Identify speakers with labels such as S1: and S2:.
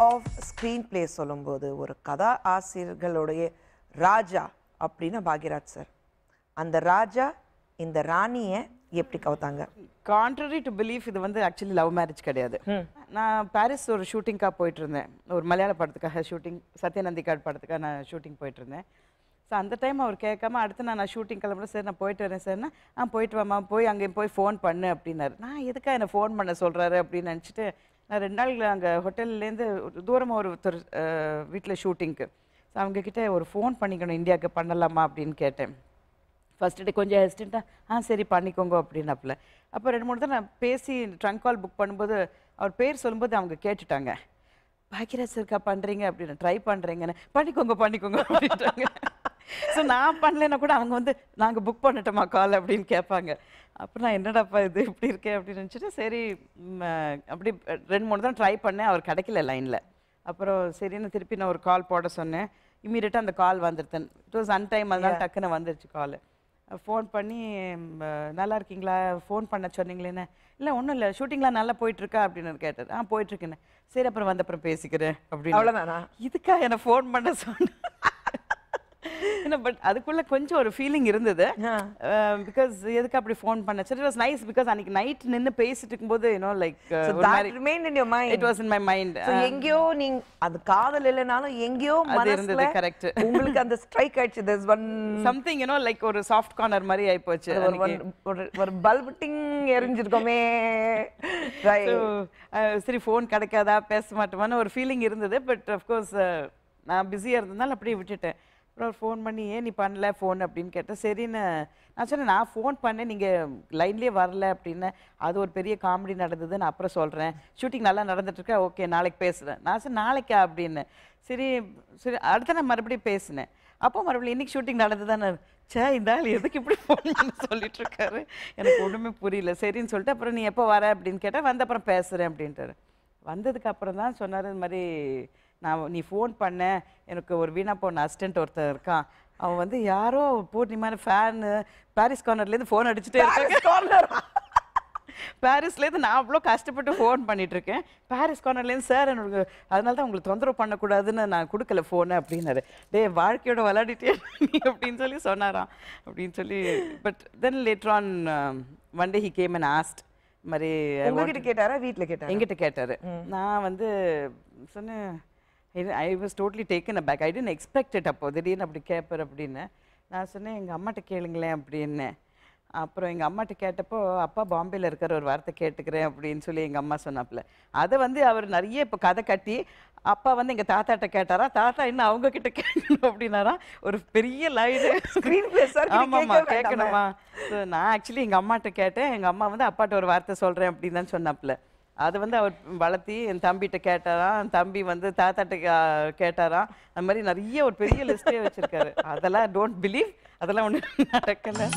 S1: Off screen play சொல்லும்போது ஒரு கதா ஆசிரியர்களுடைய ராஜா அப்படின்னு பாக்யராஜ் சார். அந்த ராஜா இந்த ராணியை எப்படி கவுத்தாங்க?
S2: கான்ட்ரரி டு பிலீஃப் இது வந்து ஆக்சுவலி லவ் மேரேஜ் கிடையாது. நான் பாரிஸ் ஒரு ஷூட்டிங்காக போயிட்டு இருந்தேன். ஒரு மலையாள படத்துக்காக ஷூட்டிங், சத்யநந்திகாட் படத்துக்காக நான் ஷூட்டிங் போயிட்டு இருந்தேன். ஸோ அந்த டைம் அவர் கேட்காம அடுத்து நான் ஷூட்டிங் கிளம்புறேன், சரி நான் போயிட்டு வரேன் சார்னா, போயிட்டு வாமா, போய் அங்கே போய் ஃபோன் பண்ணு அப்படின்னாரு. நான் எதுக்காக என்னை ஃபோன் பண்ண சொல்கிறாரு அப்படின்னு நினச்சிட்டு நான் 2 நாள் அங்கே ஹோட்டல்லேருந்து தூரமாக ஒருத்தர் வீட்டில் ஷூட்டிங்க்கு. ஸோ அவங்கக்கிட்ட ஒரு ஃபோன் பண்ணிக்கணும், இந்தியாவுக்கு பண்ணலாமா அப்படின்னு கேட்டேன். ஃபர்ஸ்ட் டே கொஞ்சம் ஹெசிடென்ட்டாக சரி பண்ணிக்கோங்க அப்படின்னாப்புல. அப்போ 2-3 தான் நான் பேசி ட்ரங்க் கால் புக் பண்ணும்போது அவர் பேர் சொல்லும்போது அவங்க கேட்டுட்டாங்க, பாக்யராஜ் சார்க்கா பண்ணுறீங்க அப்படின்னு, ட்ரை பண்ணுறீங்கன்னு. பண்ணிக்கோங்க அப்படின்ட்டாங்க. ஸோ நான் பண்ணலைன்னா கூட அவங்க வந்து நாங்கள் புக் பண்ணட்டோமா கால் அப்படின்னு கேட்பாங்க. அப்போ நான் என்னடாப்பா இது இப்படி இருக்கேன் அப்படின்னு நினச்சிட்டு சரி அப்படி 2-3 தான் ட்ரை பண்ணேன். அவர் கிடைக்கல லைனில். அப்புறம் சரின்னு திருப்பி நான் ஒரு கால் போட சொன்னேன். இம்மீடியட்டாக அந்த கால் வந்துருத்தேன். இட் வாஸ் அன்டைம், அதனால டக்குன்னு வந்துருச்சு கால். ஃபோன் பண்ணி நல்லா இருக்கீங்களா, ஃபோன் பண்ண சொன்னீங்களேன்னு. இல்லை ஒன்றும் இல்லை, ஷூட்டிங்லாம் நல்லா போயிட்டுருக்கா அப்படின்னு கேட்டார். போயிட்டுருக்குன்னு. சரி அப்புறம் வந்தப்புறம் பேசிக்கிறேன் அப்படின்னு.
S1: அவ்வளோதானா?
S2: இதுக்கா என்னை ஃபோன் பண்ண சொன்னேன். பட் அதுக்குள்ள கொஞ்சம் ஒரு ஃபீலிங் இருந்தது. பிகாஸ் எதுக்கு அப்படி ஃபோன் பண்ண. சரி, இட் வாஸ் நைஸ் பிகாஸ் அன்னைக்கு நைட் நின்று பேசிட்டு இருக்கும்போது like it was in my mind.
S1: எங்கேயோ நீங்க அது காதல் இல்லைனாலும் எங்கேயோ
S2: அது இருந்தது. கரெக்ட்.
S1: உங்களுக்கு அந்த ஸ்ட்ரைக் ஆயிடுச்சு. there's one
S2: something லைக் ஒரு சாஃப்ட் கார்னர் மாதிரி ஆயி போச்சு.
S1: ஒரு பல்ப் டிங் எரிஞ்சிருக்கோமே.
S2: சரி ஃபோன் கிடைக்காதா, பேச மாட்டோமான்னு ஒரு ஃபீலிங் இருந்தது. பட் அஃப்கோர்ஸ் நான் பிஸியாக இருந்ததுனால அப்படியே விட்டுட்டேன். அப்புறம் ஃபோன் பண்ணி ஏன் நீ பண்ணல ஃபோன் அப்படின்னு கேட்டேன். சரின்னு நான் சொன்னேன், நான் ஃபோன் பண்ணேன் நீங்கள் லைன்லேயே வரல அப்படின்னு. அது ஒரு பெரிய காமெடி நடந்தது, நான் அப்புறம் சொல்கிறேன். ஷூட்டிங் நல்லா நடந்துட்டுருக்கா, ஓகே நாளைக்கு பேசுகிறேன். நான் சொன்னேன் நாளைக்கா அப்படின்னு. சரி அடுத்த நான் மறுபடியும் பேசினேன். அப்போ மறுபடியும் இன்னைக்கு ஷூட்டிங் நடந்ததானே. இந்த ஆள் எதுக்கு இப்படி ஃபோன் பண்ண சொல்லிட்டு இருக்காரு, எனக்கு ஒன்றுமே புரியல. சரின்னு சொல்லிட்டு அப்புறம் நீ எப்போ வர அப்படின்னு கேட்டால் வந்து அப்புறம் பேசுகிறேன் அப்படின்ட்டாரு. வந்ததுக்கு அப்புறம் தான் சொன்னார், இந்த மாதிரி நீ ஃபோன் பண்ண, எனக்கு ஒரு வீணா போன அசிஸ்டன்ட் ஒருத்தர் இருக்கான், அவன் வந்து யாரோ பூர்ணிமான ஃபேனு பாரிஸ் கார்னர்லேருந்து ஃபோன் அடிச்சுட்டே இருக்காங்க. பாரிஸ்லேருந்து நான் அவ்வளோ கஷ்டப்பட்டு ஃபோன் பண்ணிகிட்ருக்கேன். பாரிஸ் கார்னர்லேருந்து சார் எனக்கு அதனால தான் உங்களுக்கு தொந்தரவு பண்ணக்கூடாதுன்னு நான் கொடுக்கல ஃபோனை அப்படின்னாரு. வாழ்க்கையோட விளையாடிட்டே அப்படின்னு சொல்லி சொன்னாராம் அப்படின்னு சொல்லி. But then later on one day he came and asked மாதிரி.
S1: உங்ககிட்ட கேட்டாரா வீட்டில் கேட்டாரா?
S2: எங்கிட்ட கேட்டார். நான் வந்து சொன்னேன் I was totally taken aback. I didn't expect it. அப்போ திடீர்னு அப்படி கேட்பார் அப்படின்னு நான் சொன்னேன், எங்கள் அம்மாட்ட கேளுங்களேன் அப்படின்னு. அப்புறம் எங்கள் அம்மாட்ட கேட்டப்போ அப்பா பாம்பேயில் இருக்கிற ஒரு வார்த்தை கேட்டுக்கிறேன் அப்படின்னு சொல்லி எங்கள் அம்மா சொன்னாப்புல. அதை வந்து அவர் நிறைய இப்போ கதை கட்டி அப்பா வந்து எங்கள் தாத்தாட்ட கேட்டாரா, தாத்தா இன்னும் அவங்க கிட்ட கேட்கணும் அப்படின்னாரா. ஒரு பெரிய லைடு
S1: ஸ்க்ரீன் பிளே சார்.
S2: ஆமாம்மா கேட்கணுமா. ஸோ நான் ஆக்சுவலி எங்கள் அம்மாட்ட கேட்டேன். எங்கள் அம்மா வந்து அப்பாட்ட ஒரு வார்த்தை சொல்கிறேன் அப்படின்னு தான் சொன்னாப்புல. அதை வந்து அவர் வளர்த்தி என் தம்பிகிட்ட கேட்டாராம், என் தம்பி வந்து தாத்தாட்ட கேட்டாராம். அந்த மாதிரி நிறைய ஒரு பெரிய லிஸ்ட்டே வச்சுருக்காரு. அதெல்லாம் டோன்ட் பிலீவ், அதெல்லாம் ஒன்றும் நடக்கலை.